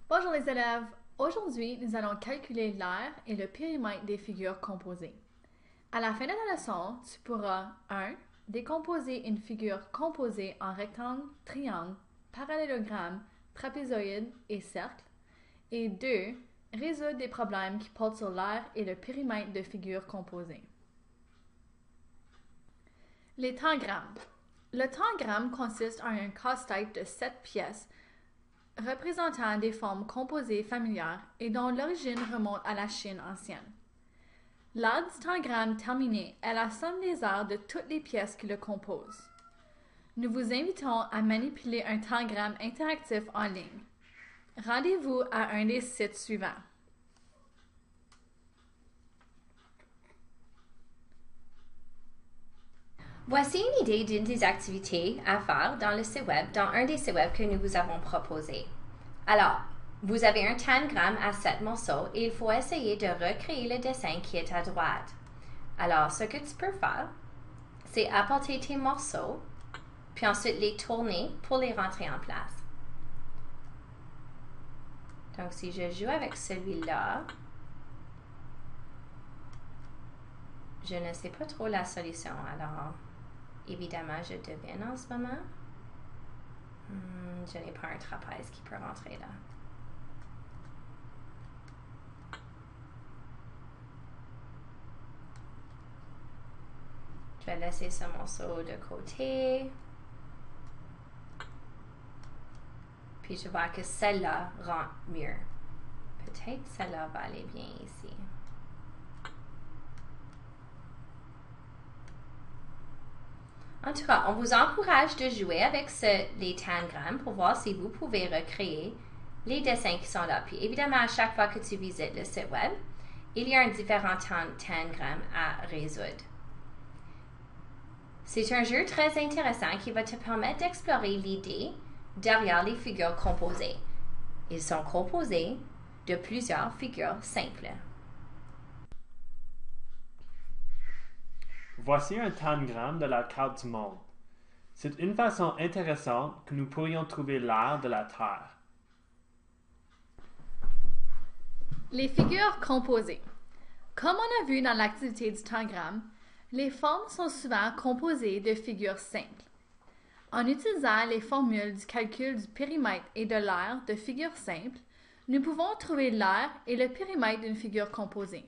Bonjour les élèves! Aujourd'hui, nous allons calculer l'aire et le périmètre des figures composées. À la fin de la leçon, tu pourras 1. Décomposer une figure composée en rectangle, triangle, parallélogramme, trapézoïde et cercle. Et 2. Résoudre des problèmes qui portent sur l'aire et le périmètre de figures composées. Les tangrammes. Le tangramme consiste en un casse-tête de 7 pièces représentant des formes composées familières et dont l'origine remonte à la Chine ancienne. L'art du tangramme terminé est la somme des aires de toutes les pièces qui le composent. Nous vous invitons à manipuler un tangramme interactif en ligne. Rendez-vous à un des sites suivants. Voici une idée d'une des activités à faire dans un des sites web que nous vous avons proposé. Alors, vous avez un tangramme à 7 morceaux et il faut essayer de recréer le dessin qui est à droite. Alors, ce que tu peux faire, c'est apporter tes morceaux, puis ensuite les tourner pour les rentrer en place. Donc, si je joue avec celui-là, je ne sais pas trop la solution, alors évidemment, je devine en ce moment. Je n'ai pas un trapèze qui peut rentrer là. Je vais laisser ce morceau de côté. Puis je vois que celle-là rentre mieux. Peut-être celle-là va aller bien ici. En tout cas, on vous encourage de jouer avec les tangrammes pour voir si vous pouvez recréer les dessins qui sont là. Puis évidemment, à chaque fois que tu visites le site web, il y a un différent tangramme à résoudre. C'est un jeu très intéressant qui va te permettre d'explorer l'idée derrière les figures composées. Ils sont composés de plusieurs figures simples. Voici un tangramme de la carte du monde. C'est une façon intéressante que nous pourrions trouver l'aire de la Terre. Les figures composées. Comme on a vu dans l'activité du tangramme, les formes sont souvent composées de figures simples. En utilisant les formules du calcul du périmètre et de l'aire de figures simples, nous pouvons trouver l'aire et le périmètre d'une figure composée.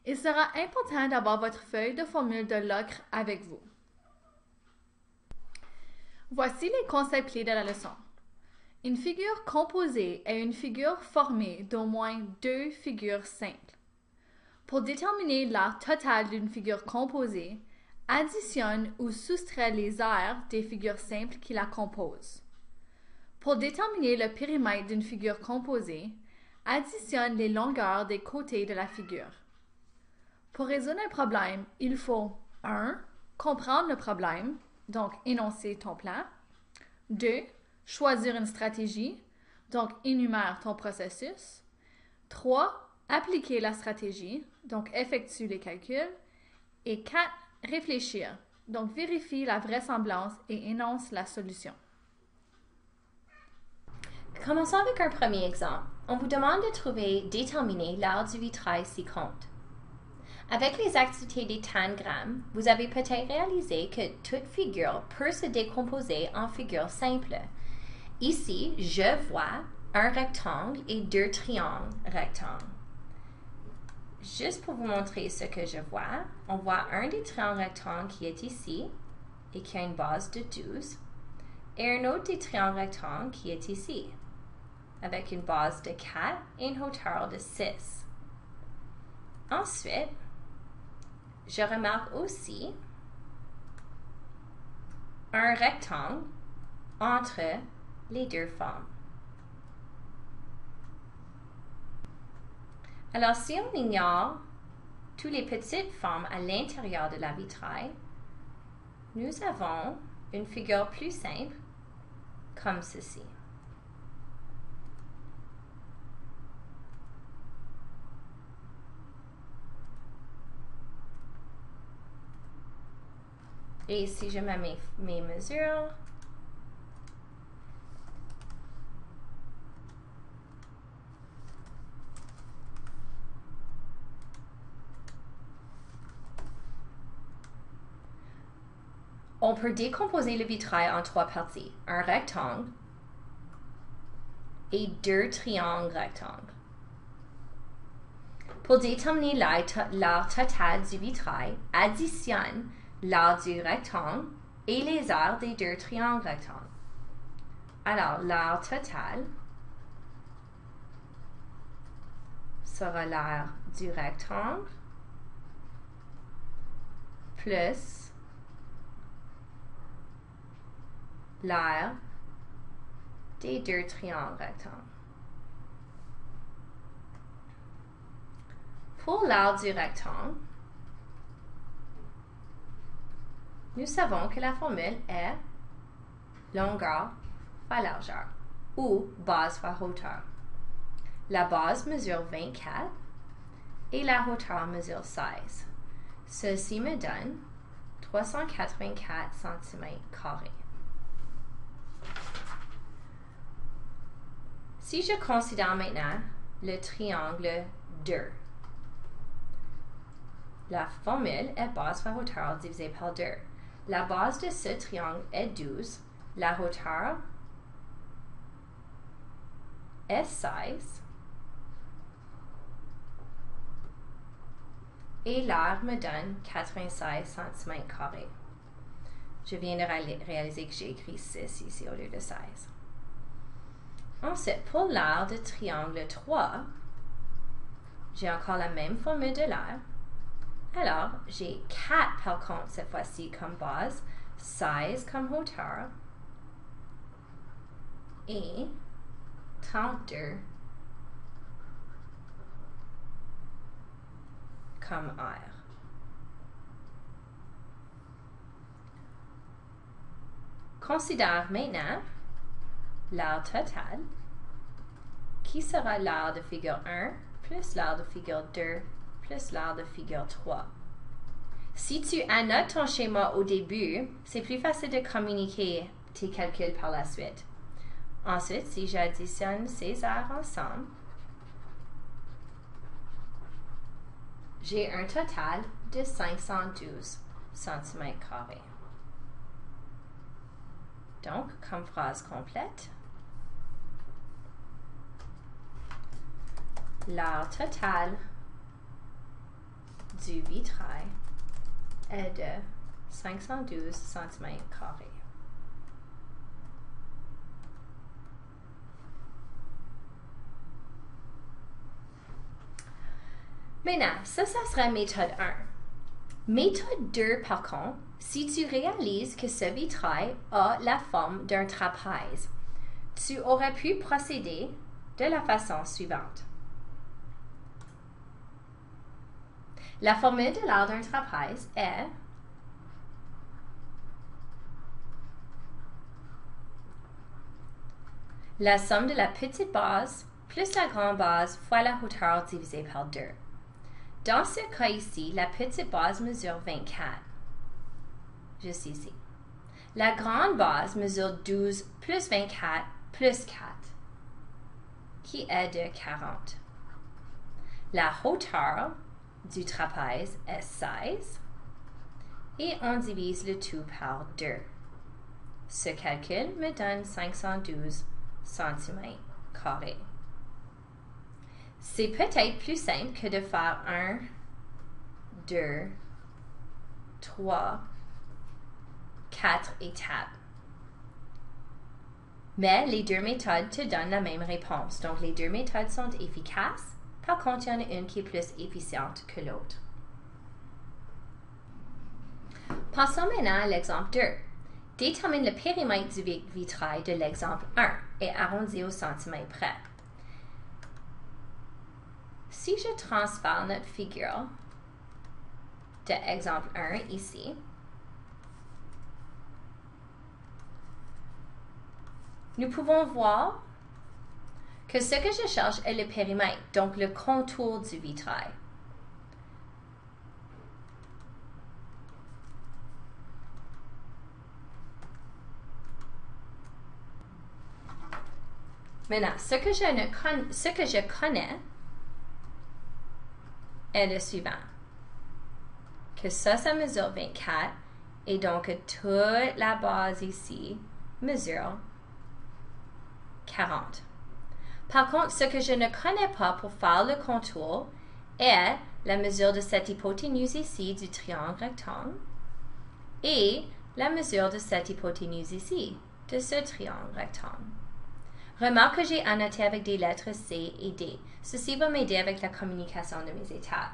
Il sera important d'avoir votre feuille de formule de l'ocre avec vous. Voici les concepts clés de la leçon. Une figure composée est une figure formée d'au moins 2 figures simples. Pour déterminer l'aire totale d'une figure composée, additionne ou soustrait les aires des figures simples qui la composent. Pour déterminer le périmètre d'une figure composée, additionne les longueurs des côtés de la figure. Pour résoudre un problème, il faut 1. Comprendre le problème, donc énoncer ton plan. 2. Choisir une stratégie, donc énumère ton processus. 3. Appliquer la stratégie, donc effectue les calculs. Et 4. Réfléchir, donc vérifie la vraisemblance et énonce la solution. Commençons avec un premier exemple. On vous demande de déterminer l'aire du vitrail ci-compte. Avec les activités des tangrammes, vous avez peut-être réalisé que toute figure peut se décomposer en figures simples. Ici, je vois un rectangle et 2 triangles rectangles. Juste pour vous montrer ce que je vois, on voit un des triangles rectangles qui est ici et qui a une base de 12 et un autre des triangles rectangles qui est ici avec une base de 4 et une hauteur de 6. Ensuite, je remarque aussi un rectangle entre les deux formes. Alors, si on ignore toutes les petites formes à l'intérieur de la vitrail, nous avons une figure plus simple comme ceci. Et si je mets mes mesures, On peut décomposer le vitrail en 3 parties, un rectangle et 2 triangles rectangles. Pour déterminer l'art total du vitrail, additionne l'art du rectangle et les arts des 2 triangles rectangles. Alors, l'art total sera l'art du rectangle plus l'art des 2 triangles rectangles. Pour l'art du rectangle, nous savons que la formule est longueur fois largeur ou base fois hauteur. La base mesure 24 et la hauteur mesure 16. Ceci me donne 384 cm². Si je considère maintenant le triangle 2, la formule est base fois hauteur divisé par 2. La base de ce triangle est 12, la hauteur est 16 et l'aire me donne 96 cm². Je viens de réaliser que j'ai écrit 6 ici au lieu de 16. Ensuite, pour l'aire de triangle 3, j'ai encore la même formule de l'aire. Alors, j'ai 4 par contre cette fois-ci comme base, 16 comme hauteur et 32 comme aire. Considère maintenant l'aire totale, qui sera l'aire de figure 1 plus l'aire de figure 2 plus l'aire de figure 3. Si tu annotes ton schéma au début, c'est plus facile de communiquer tes calculs par la suite. Ensuite, si j'additionne ces aires ensemble, j'ai un total de 512 cm². Donc, comme phrase complète, l'aire totale du vitrail est de 512 cm². Maintenant, ça serait méthode 1. Méthode 2, par contre, si tu réalises que ce vitrail a la forme d'un trapèze, tu aurais pu procéder de la façon suivante. La formule de l'aire d'un trapèze est la somme de la petite base plus la grande base fois la hauteur divisée par 2. Dans ce cas ici, la petite base mesure 24, juste ici. La grande base mesure 12 plus 24 plus 4, qui est de 40. La hauteur du trapèze est 16 et on divise le tout par 2. Ce calcul me donne 512 cm². C'est peut-être plus simple que de faire 1, 2, 3, 4 étapes. Mais les deux méthodes te donnent la même réponse. Donc, les deux méthodes sont efficaces. Par contre, il y en a une qui est plus efficiente que l'autre. Passons maintenant à l'exemple 2. Détermine le périmètre du vitrail de l'exemple 1 et arrondis au centimètre près. Si je transfère notre figure de exemple 1 ici, nous pouvons voir que ce que je cherche est le périmètre, donc le contour du vitrail. Maintenant, ce que je connais est le suivant. Que ça mesure 24 Et donc, toute la base ici mesure 40. Par contre, ce que je ne connais pas pour faire le contour est la mesure de cette hypoténuse ici du triangle rectangle et la mesure de cette hypoténuse ici de ce triangle rectangle. Remarque que j'ai annoté avec des lettres C et D. Ceci va m'aider avec la communication de mes étapes.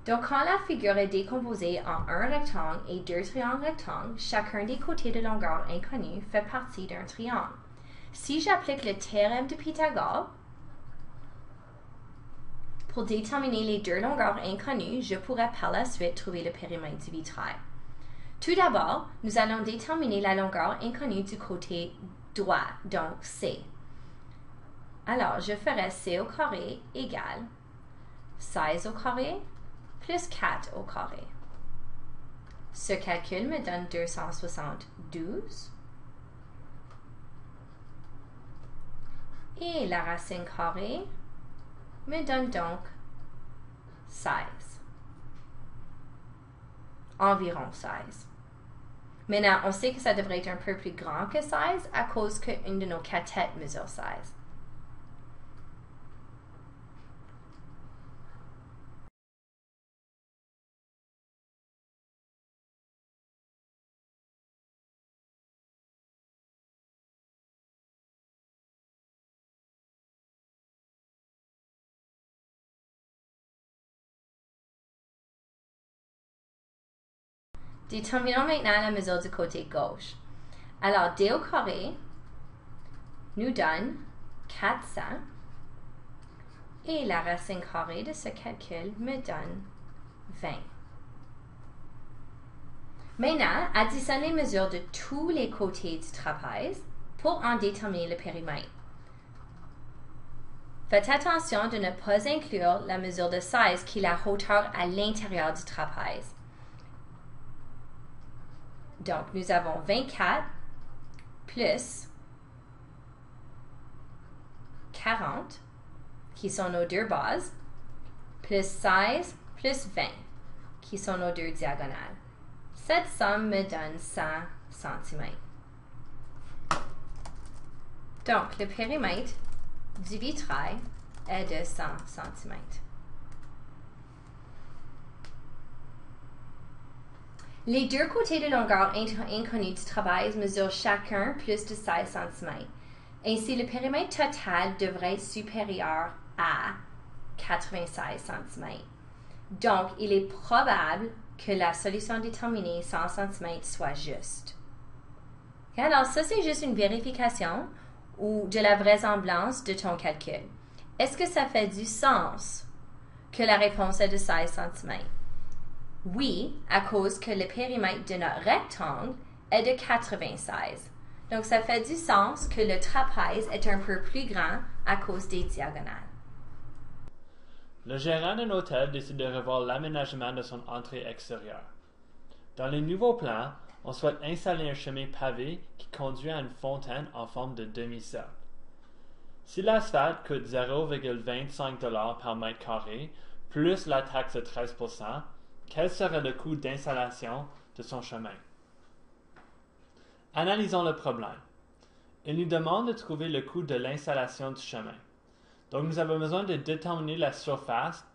Donc, quand la figure est décomposée en un rectangle et deux triangles rectangles, chacun des côtés de longueur inconnue fait partie d'un triangle. Si j'applique le théorème de Pythagore, pour déterminer les deux longueurs inconnues, je pourrais par la suite trouver le périmètre du vitrail. Tout d'abord, nous allons déterminer la longueur inconnue du côté droit, donc C. Alors, je ferai C au carré égale 16 au carré plus 4 au carré. Ce calcul me donne 272. Et la racine carrée me donne donc 16. Environ 16. Maintenant, on sait que ça devrait être un peu plus grand que 16 à cause qu'une de nos cathètes mesure 16. Déterminons maintenant la mesure du côté gauche. Alors, D au carré nous donne 400 et la racine carrée de ce calcul me donne 20. Maintenant, additionnez les mesures de tous les côtés du trapèze pour en déterminer le périmètre. Faites attention de ne pas inclure la mesure de 16 qui est la hauteur à l'intérieur du trapèze. Donc, nous avons 24 plus 40, qui sont nos deux bases, plus 16 plus 20, qui sont nos deux diagonales. Cette somme me donne 100 cm. Donc, le périmètre du vitrail est de 100 cm. Les deux côtés de longueur inconnue du trapèze mesurent chacun plus de 16 cm. Ainsi, le périmètre total devrait être supérieur à 96 cm. Donc, il est probable que la solution déterminée 100 cm soit juste. Et alors, ça, c'est juste une vérification ou de la vraisemblance de ton calcul. Est-ce que ça fait du sens que la réponse est de 16 cm? Oui, à cause que le périmètre de notre rectangle est de 96. Donc, ça fait du sens que le trapèze est un peu plus grand à cause des diagonales. Le gérant d'un hôtel décide de revoir l'aménagement de son entrée extérieure. Dans les nouveaux plans, on souhaite installer un chemin pavé qui conduit à une fontaine en forme de demi-cercle. Si l'asphalte coûte 0,25 $ par mètre carré, plus la taxe de 13%, quel serait le coût d'installation de son chemin? Analysons le problème. Il nous demande de trouver le coût de l'installation du chemin. Donc, nous avons besoin de déterminer la surface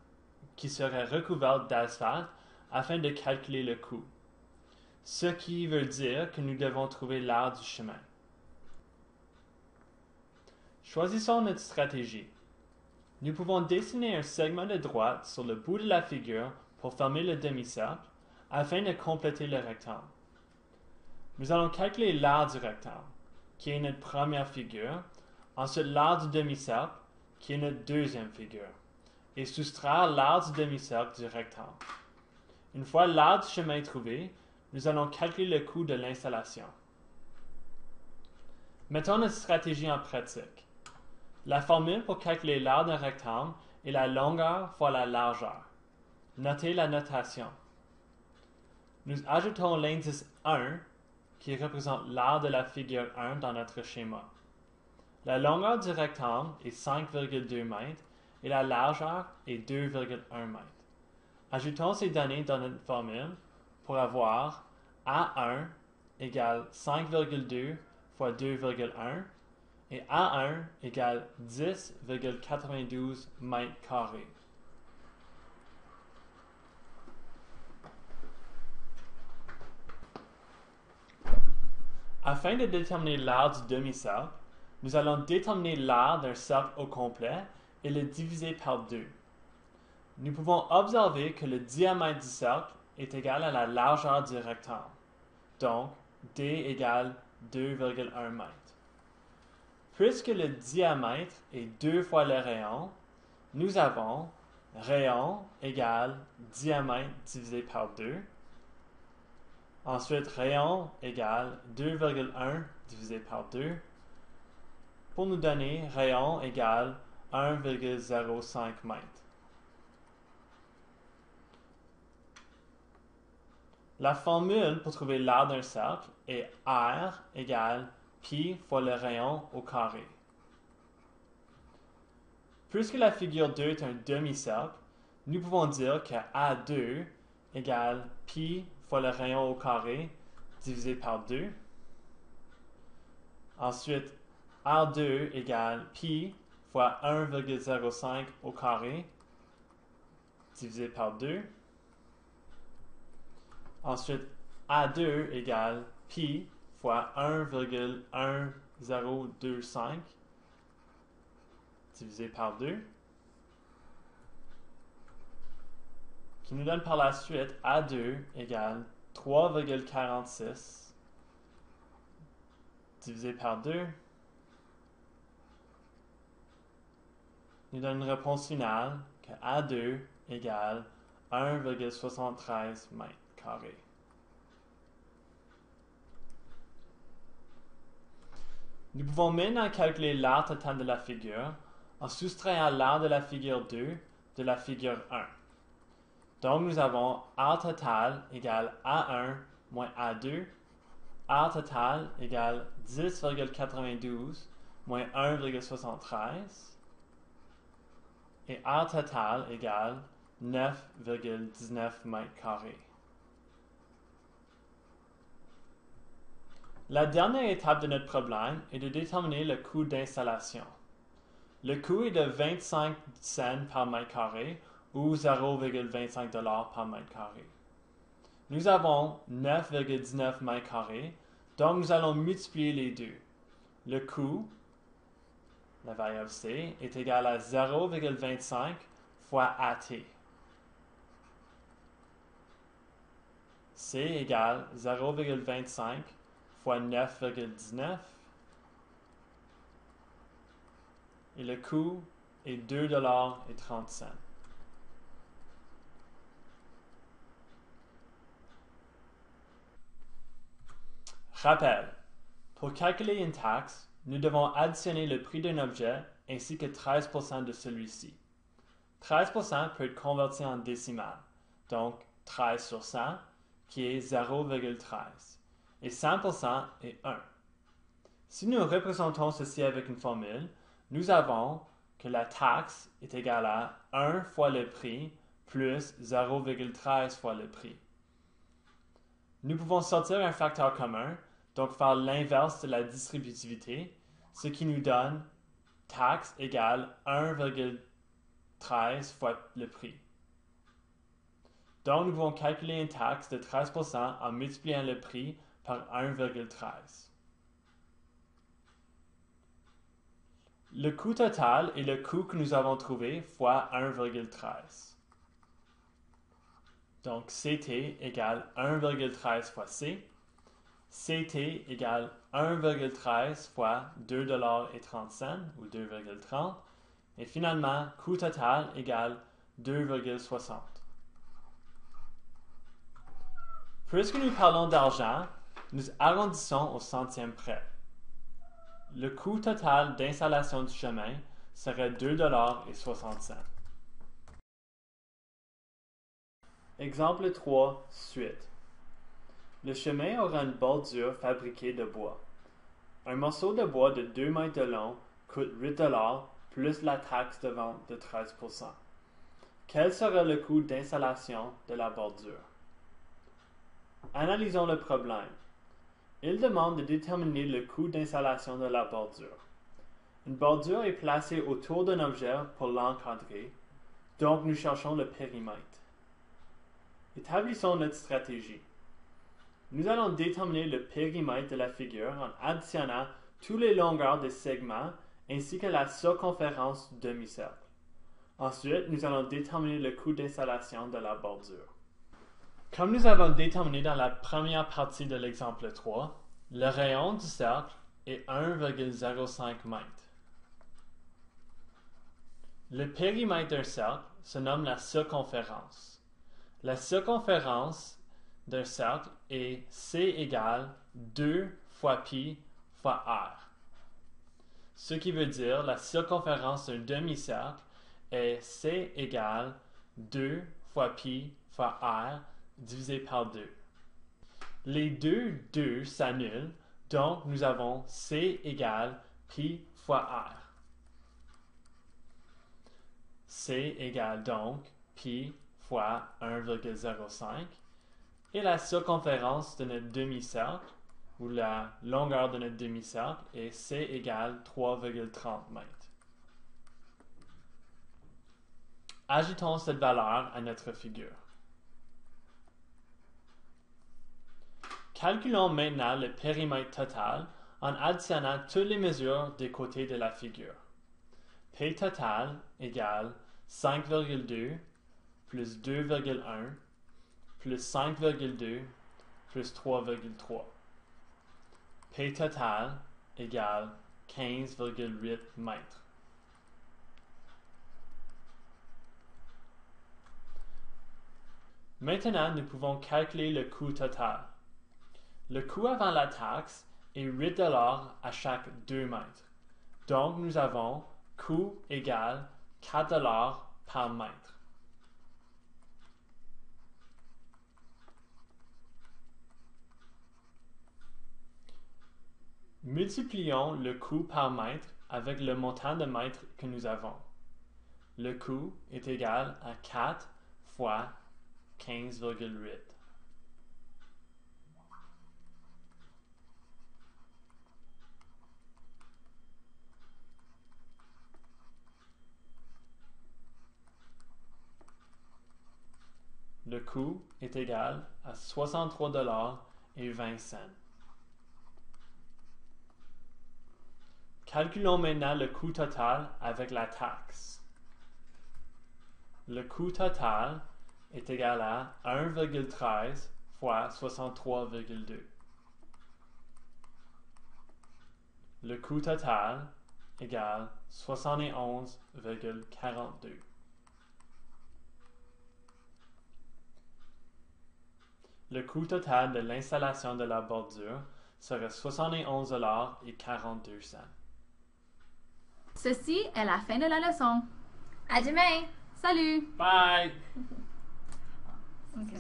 qui serait recouverte d'asphalte afin de calculer le coût. Ce qui veut dire que nous devons trouver l'aire du chemin. Choisissons notre stratégie. Nous pouvons dessiner un segment de droite sur le bout de la figure pour former le demi-cercle afin de compléter le rectangle. Nous allons calculer l'aire du rectangle, qui est notre première figure, ensuite l'aire du demi-cercle, qui est notre deuxième figure, et soustraire l'aire du demi-cercle du rectangle. Une fois l'aire du chemin trouvée, nous allons calculer le coût de l'installation. Mettons notre stratégie en pratique. La formule pour calculer l'aire d'un rectangle est la longueur fois la largeur. Notez la notation. Nous ajoutons l'indice 1 qui représente l'aire de la figure 1 dans notre schéma. La longueur du rectangle est 5,2 mètres et la largeur est 2,1 mètres. Ajoutons ces données dans notre formule pour avoir A1 égale 5,2 fois 2,1 et A1 égale 10,92 mètres carrés. Afin de déterminer l'aire du demi-cercle, nous allons déterminer l'aire d'un cercle au complet et le diviser par 2. Nous pouvons observer que le diamètre du cercle est égal à la largeur du rectangle. Donc, D égale 2,1 mètre. Puisque le diamètre est 2 fois le rayon, nous avons rayon égale diamètre divisé par 2. Ensuite, rayon égale 2,1 divisé par 2 pour nous donner rayon égale 1,05 mètre. La formule pour trouver l'aire d'un cercle est R égale pi fois le rayon au carré. Puisque la figure 2 est un demi-cercle, nous pouvons dire que A2 égale pi fois le rayon au carré divisé par 2. Ensuite, R2 égale pi fois 1,05 au carré divisé par 2. Ensuite, A2 égale pi fois 1,1025 divisé par 2, qui nous donne par la suite A2 égale 3,46 divisé par 2, nous donne une réponse finale que A2 égale 1,73 mètres carrés. Nous pouvons maintenant calculer l'aire totale de la figure en soustrayant l'aire de la figure 2 de la figure 1. Donc nous avons aire totale égale A1 moins A2, aire totale égale 10,92 moins 1,73 et aire totale égale 9,19 mètres carrés. La dernière étape de notre problème est de déterminer le coût d'installation. Le coût est de 25 cents par mètre carré ou 0,25 $ par mètre carré. Nous avons 9,19 mètres carrés, donc nous allons multiplier les deux. Le coût, la variable C, est égal à 0,25 fois AT. C égale 0,25 fois 9,19 et le coût est 2,30 $. Rappel, pour calculer une taxe, nous devons additionner le prix d'un objet ainsi que 13% de celui-ci. 13% peut être converti en décimale, donc 13 sur 100, qui est 0,13, et 100% est 1. Si nous représentons ceci avec une formule, nous avons que la taxe est égale à 1 fois le prix plus 0,13 fois le prix. Nous pouvons sortir un facteur commun, donc faire l'inverse de la distributivité, ce qui nous donne taxe égale 1,13 fois le prix. Donc, nous pouvons calculer une taxe de 13% en multipliant le prix par 1,13. Le coût total est le coût que nous avons trouvé fois 1,13. Donc, CT égale 1,13 fois C. CT égale 1,13 fois 2,30 $ ou 2,30. Et finalement, coût total égale 2,60. Puisque nous parlons d'argent, nous arrondissons au centième près. Le coût total d'installation du chemin serait 2,60 $. Exemple 3, suite. Le chemin aura une bordure fabriquée de bois. Un morceau de bois de 2 mètres de long coûte 8 $ plus la taxe de vente de 13%. Quel sera le coût d'installation de la bordure? Analysons le problème. Il demande de déterminer le coût d'installation de la bordure. Une bordure est placée autour d'un objet pour l'encadrer, donc nous cherchons le périmètre. Établissons notre stratégie. Nous allons déterminer le périmètre de la figure en additionnant toutes les longueurs des segments ainsi que la circonférence du demi-cercle. Ensuite, nous allons déterminer le coût d'installation de la bordure. Comme nous avons déterminé dans la première partie de l'exemple 3, le rayon du cercle est 1,05 m. Le périmètre d'un cercle se nomme la circonférence. La circonférence d'un cercle est C égale 2 fois pi fois r. Ce qui veut dire la circonférence d'un demi-cercle est C égale 2 fois pi fois r divisé par 2. Les deux s'annulent, donc nous avons C égale pi fois r. C égale donc pi fois 1,05 et la circonférence de notre demi-cercle, ou la longueur de notre demi-cercle, est C égale 3,30 m. Ajoutons cette valeur à notre figure. Calculons maintenant le périmètre total en additionnant toutes les mesures des côtés de la figure. P total égale 5,2 plus 2,1 plus 5,2 plus 3,3. P total égale 15,8 mètres. Maintenant, nous pouvons calculer le coût total. Le coût avant la taxe est 8 $ à chaque 2 mètres. Donc, nous avons coût égale 4 $ par mètre. Multiplions le coût par mètre avec le montant de mètres que nous avons. Le coût est égal à 4 fois 15,8. Le coût est égal à 63 $ et 20 cents. Calculons maintenant le coût total avec la taxe. Le coût total est égal à 1,13 fois 63,2. Le coût total égale 71,42. Le coût total de l'installation de la bordure serait 71 $ et 42 cents. Ceci est la fin de la leçon. À demain! Salut! Bye! Okay.